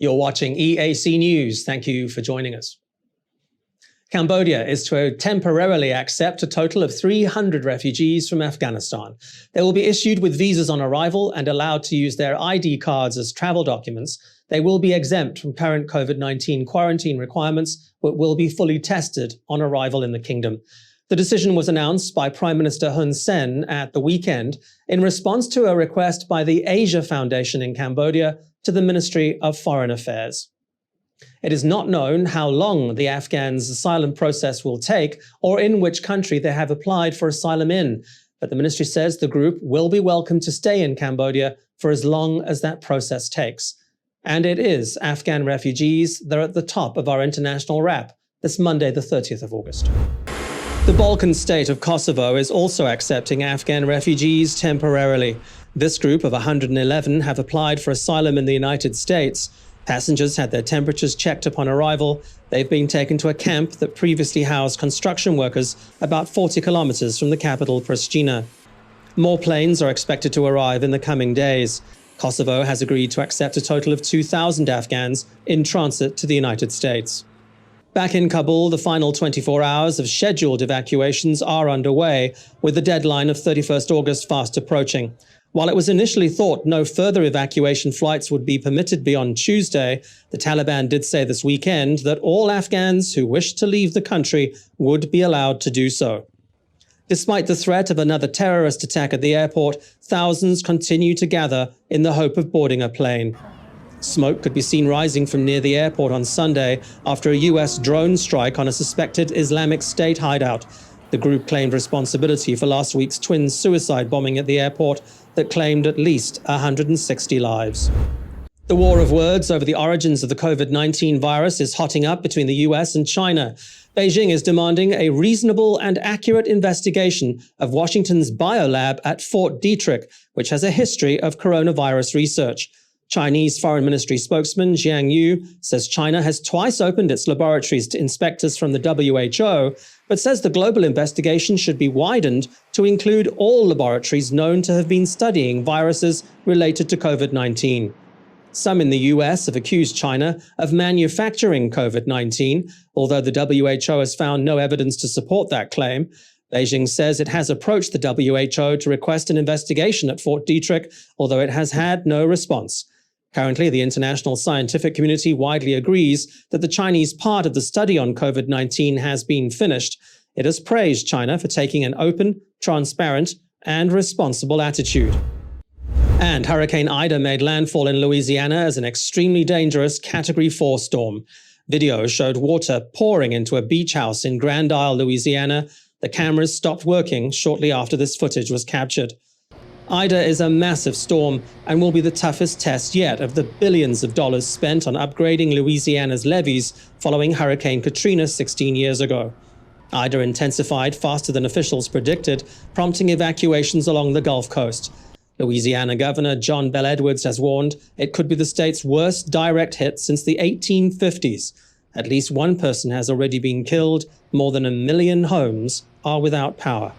You're watching EAC News. Thank you for joining us. Cambodia is to temporarily accept a total of 300 refugees from Afghanistan. They will be issued with visas on arrival and allowed to use their ID cards as travel documents. They will be exempt from current COVID-19 quarantine requirements, but will be fully tested on arrival in the kingdom. The decision was announced by Prime Minister Hun Sen at the weekend in response to a request by the Asia Foundation in Cambodia to the Ministry of Foreign Affairs. It is not known how long the Afghans' asylum process will take or in which country they have applied for asylum in, but the ministry says the group will be welcome to stay in Cambodia for as long as that process takes. And it is Afghan refugees that are at the top of our international wrap this Monday, the 30th of August. The Balkan state of Kosovo is also accepting Afghan refugees temporarily. This group of 111 have applied for asylum in the United States. Passengers had their temperatures checked upon arrival. They've been taken to a camp that previously housed construction workers about 40 kilometers from the capital, Pristina. More planes are expected to arrive in the coming days. Kosovo has agreed to accept a total of 2,000 Afghans in transit to the United States. Back in Kabul, the final 24 hours of scheduled evacuations are underway, with the deadline of 31st August fast approaching. While it was initially thought no further evacuation flights would be permitted beyond Tuesday, the Taliban did say this weekend that all Afghans who wished to leave the country would be allowed to do so. Despite the threat of another terrorist attack at the airport, thousands continue to gather in the hope of boarding a plane. Smoke could be seen rising from near the airport on Sunday after a U.S. drone strike on a suspected Islamic State hideout. The group claimed responsibility for last week's twin suicide bombing at the airport that claimed at least 160 lives. The war of words over the origins of the COVID-19 virus is hotting up between the US and China. Beijing is demanding a reasonable and accurate investigation of Washington's biolab at Fort Detrick, which has a history of coronavirus research. Chinese Foreign Ministry spokesman Jiang Yu says China has twice opened its laboratories to inspectors from the WHO, but says the global investigation should be widened to include all laboratories known to have been studying viruses related to COVID-19. Some in the US have accused China of manufacturing COVID-19, although the WHO has found no evidence to support that claim. Beijing says it has approached the WHO to request an investigation at Fort Detrick, although it has had no response. Currently, the international scientific community widely agrees that the Chinese part of the study on COVID-19 has been finished. It has praised China for taking an open, transparent, and responsible attitude. And Hurricane Ida made landfall in Louisiana as an extremely dangerous Category 4 storm. Video showed water pouring into a beach house in Grand Isle, Louisiana. The cameras stopped working shortly after this footage was captured. Ida is a massive storm and will be the toughest test yet of the billions of dollars spent on upgrading Louisiana's levees following Hurricane Katrina 16 years ago. Ida intensified faster than officials predicted, prompting evacuations along the Gulf Coast. Louisiana Governor John Bel Edwards has warned it could be the state's worst direct hit since the 1850s. At least one person has already been killed. More than 1 million homes are without power.